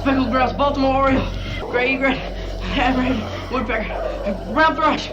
speckled grouse, Baltimore Oriole, gray egret, hammerhead, woodpecker, and brown thrush.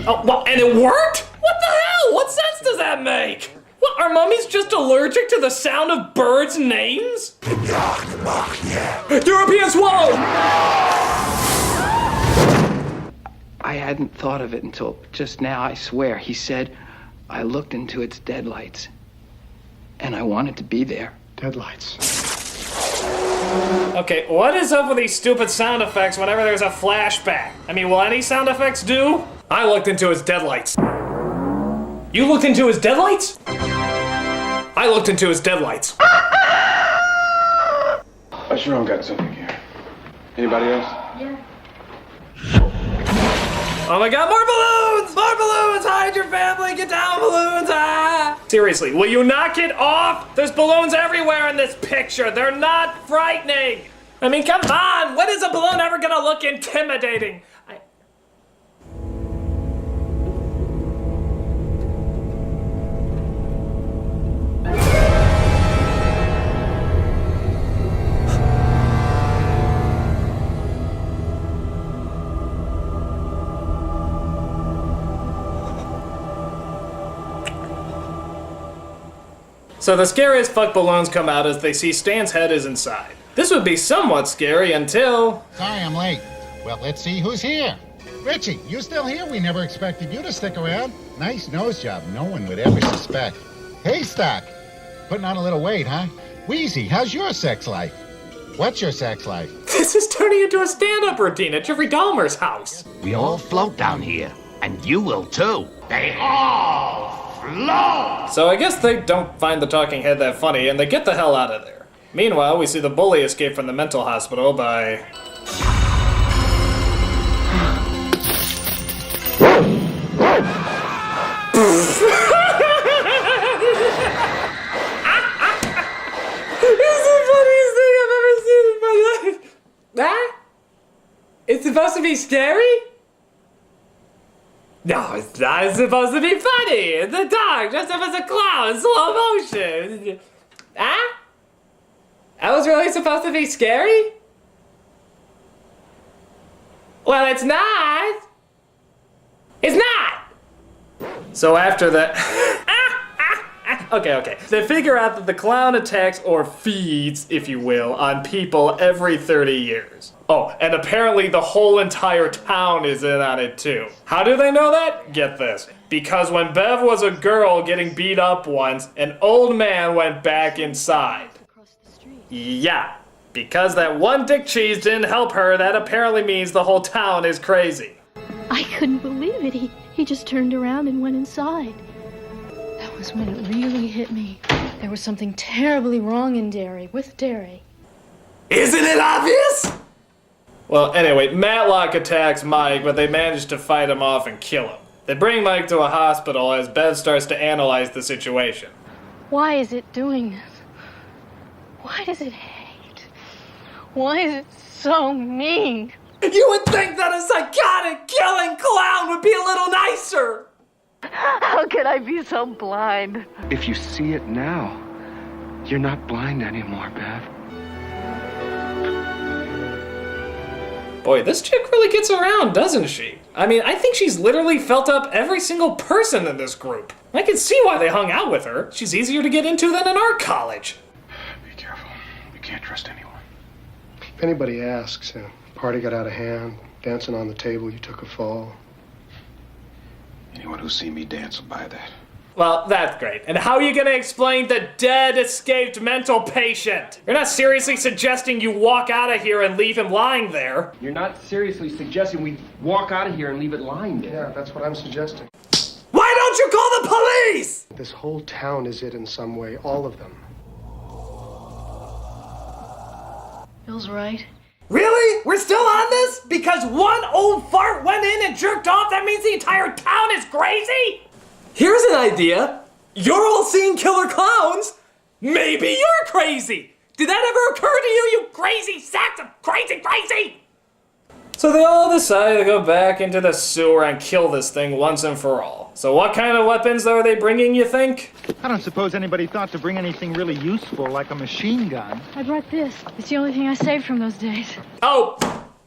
Oh, well, and it worked? What the hell? What sense does that make? What, are mummies just allergic to the sound of birds' names? European swallow! I hadn't thought of it until just now, I swear. He said, I looked into its deadlights, and I wanted to be there. Deadlights. Okay, what is up with these stupid sound effects whenever there's a flashback? I mean, will any sound effects do? I looked into his deadlights. You looked into his deadlights? I looked into his deadlights. Usher on got something here. Anybody else? Yeah. Oh my god, more balloons! More balloons! Hide your family! Get down, balloons! Ah! Seriously, will you knock it off? There's balloons everywhere in this picture. They're not frightening. I mean, come on! When is a balloon ever gonna look intimidating? So the scariest fuck balloons come out as they see Stan's head is inside. This would be somewhat scary until... Sorry I'm late. Well, let's see who's here. Richie, you still here? We never expected you to stick around. Nice nose job. No one would ever suspect. Haystack, putting on a little weight, huh? Wheezy, how's your sex life? What's your sex life? This is turning into a stand-up routine at Jeffrey Dahmer's house. We all float down here, and you will too. They all float! So I guess they don't find the talking head that funny, and they get the hell out of there. Meanwhile, we see the bully escape from the mental hospital by... It's supposed to be scary? No, it's not. It's supposed to be funny. It's a dog dressed up as a clown in slow motion. Huh? That was really supposed to be scary? Well, it's not. It's not. So after that... Okay. They figure out that the clown attacks or feeds, if you will, on people every 30 years. Oh, and apparently the whole entire town is in on it too. How do they know that? Get this. Because when Bev was a girl getting beat up once, an old man went back inside. Yeah, because that one dick cheese didn't help her, that apparently means the whole town is crazy. I couldn't believe it. He just turned around and went inside. That was when it really hit me. There was something terribly wrong in Derry, with Derry. Isn't it obvious? Well, anyway, Matlock attacks Mike, but they manage to fight him off and kill him. They bring Mike to a hospital as Bev starts to analyze the situation. Why is it doing this? Why does it hate? Why is it so mean? You would think that a psychotic killing clown would be a little nicer! How could I be so blind? If you see it now, you're not blind anymore, Bev. Boy, this chick really gets around, doesn't she? I mean, I think she's literally felt up every single person in this group. I can see why they hung out with her. She's easier to get into than an art college. Be careful. You can't trust anyone. If anybody asks, party got out of hand, dancing on the table, you took a fall. Anyone who see me dance will buy that. Well, that's great. And how are you gonna explain the dead escaped mental patient? You're not seriously suggesting you walk out of here and leave him lying there. You're not seriously suggesting we walk out of here and leave it lying there. Yeah, that's what I'm suggesting. Why don't you call the police? This whole town is it in some way, all of them. Bill's right. Really? We're still on this? Because one old fart went in and jerked off, that means the entire town is crazy? Here's an idea. You're all seeing killer clowns. Maybe you're crazy. Did that ever occur to you, you crazy sacks of crazy? So they all decide to go back into the sewer and kill this thing once and for all. So what kind of weapons are they bringing, you think? I don't suppose anybody thought to bring anything really useful like a machine gun. I brought this. It's the only thing I saved from those days. Oh,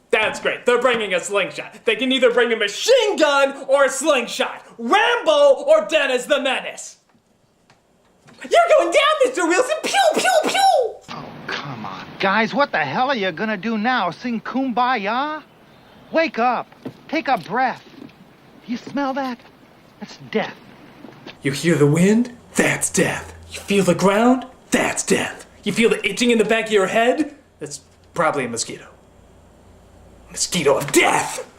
that's great. They're bringing a slingshot. They can either bring a machine gun or a slingshot. Rambo or Dennis the Menace. You're going down, Mr. Wilson. Pew, pew, pew. Oh, come on. Guys, what the hell are you gonna do now? Sing Kumbaya? Wake up. Take a breath. You smell that? That's death. You hear the wind? That's death. You feel the ground? That's death. You feel the itching in the back of your head? That's probably a mosquito. Mosquito of death!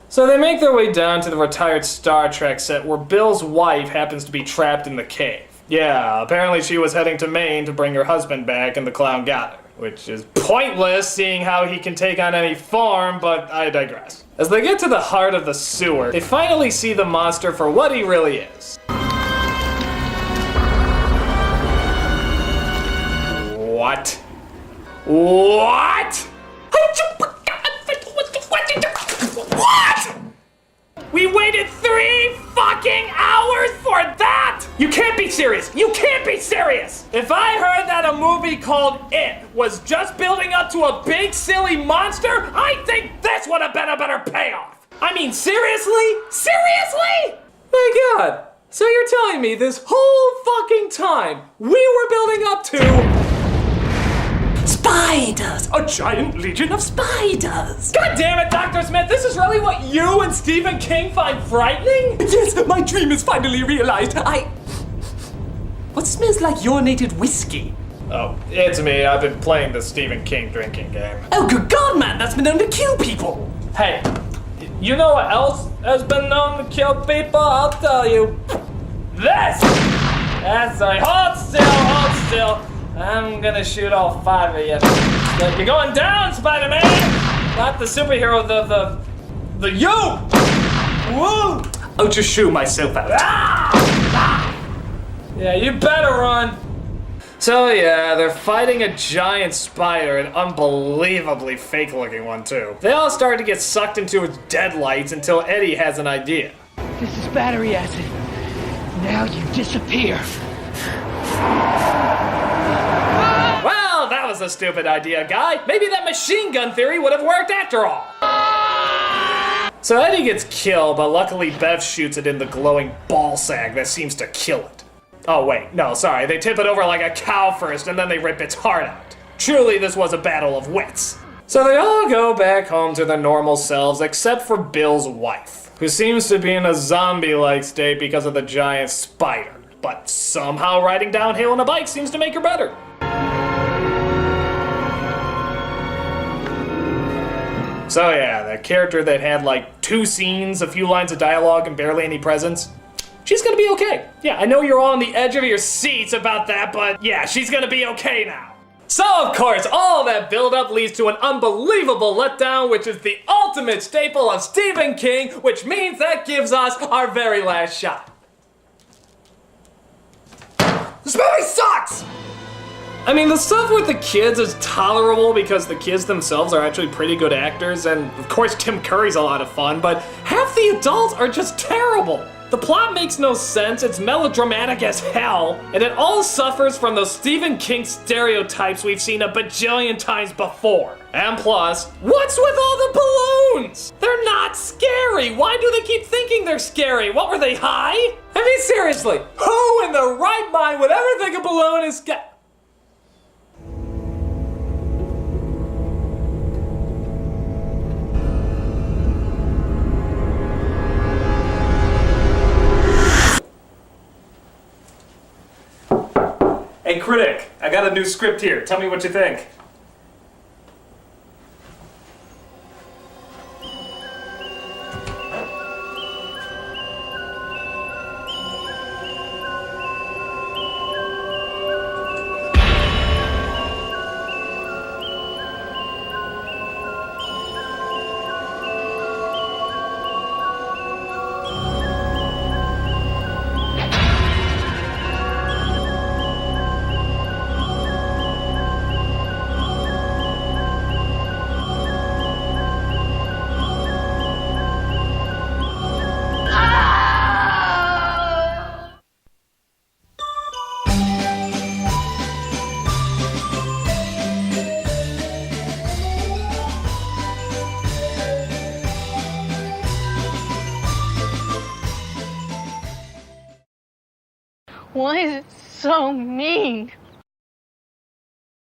So they make their way down to the retired Star Trek set where Bill's wife happens to be trapped in the cave. Yeah, apparently she was heading to Maine to bring her husband back and the clown got her. Which is pointless, seeing how he can take on any form, but I digress. As they get to the heart of the sewer, they finally see the monster for what he really is. What? What? What? We waited 3 fucking hours for that! You can't be serious! You can't be serious! If I heard that a movie called It was just building up to a big silly monster, I think this would have been a better payoff! I mean, seriously? Seriously? My god. So you're telling me this whole fucking time we were building up to... spiders! A giant legion of spiders! God damn it, Dr. Smith, this is really what you and Stephen King find frightening? Yes, my dream is finally realized. What smells like urinated whiskey? Oh, it's me. I've been playing the Stephen King drinking game. Oh, good God, man, that's been known to kill people! Hey, you know what else has been known to kill people? I'll tell you. This! That's right. Hold still, hold still. I'm gonna shoot all 5 of you. You're going down, Spider-Man! Not the superhero, the you! Woo! I'll just shoot myself out. Yeah, you better run. So yeah, they're fighting a giant spider, an unbelievably fake-looking one too. They all start to get sucked into its deadlights until Eddie has an idea. This is battery acid. Now you disappear. Well, that was a stupid idea, guy. Maybe that machine gun theory would have worked after all. So Eddie gets killed, but luckily Bev shoots it in the glowing ball sack that seems to kill it. Oh wait, no, sorry. They tip it over like a cow first, and then they rip its heart out. Truly, this was a battle of wits. So they all go back home to their normal selves, except for Bill's wife, who seems to be in a zombie-like state because of the giant spider. But somehow riding downhill on a bike seems to make her better. So yeah, the character that had like 2 scenes, a few lines of dialogue, and barely any presence, she's gonna be okay. Yeah, I know you're all on the edge of your seats about that, but yeah, she's gonna be okay now. So of course, all that build-up leads to an unbelievable letdown, which is the ultimate staple of Stephen King, which means that gives us our very last shot. This movie sucks! I mean, the stuff with the kids is tolerable because the kids themselves are actually pretty good actors, and of course Tim Curry's a lot of fun, but half the adults are just terrible. The plot makes no sense, it's melodramatic as hell, and it all suffers from those Stephen King stereotypes we've seen a bajillion times before. And plus, what's with all the balloons? They're not scary. Why do they keep thinking they're scary? What, were they high? I mean, seriously, who in their right mind would ever think a balloon is scary? Hey, critic, I got a new script here. Tell me what you think. Why is it so mean?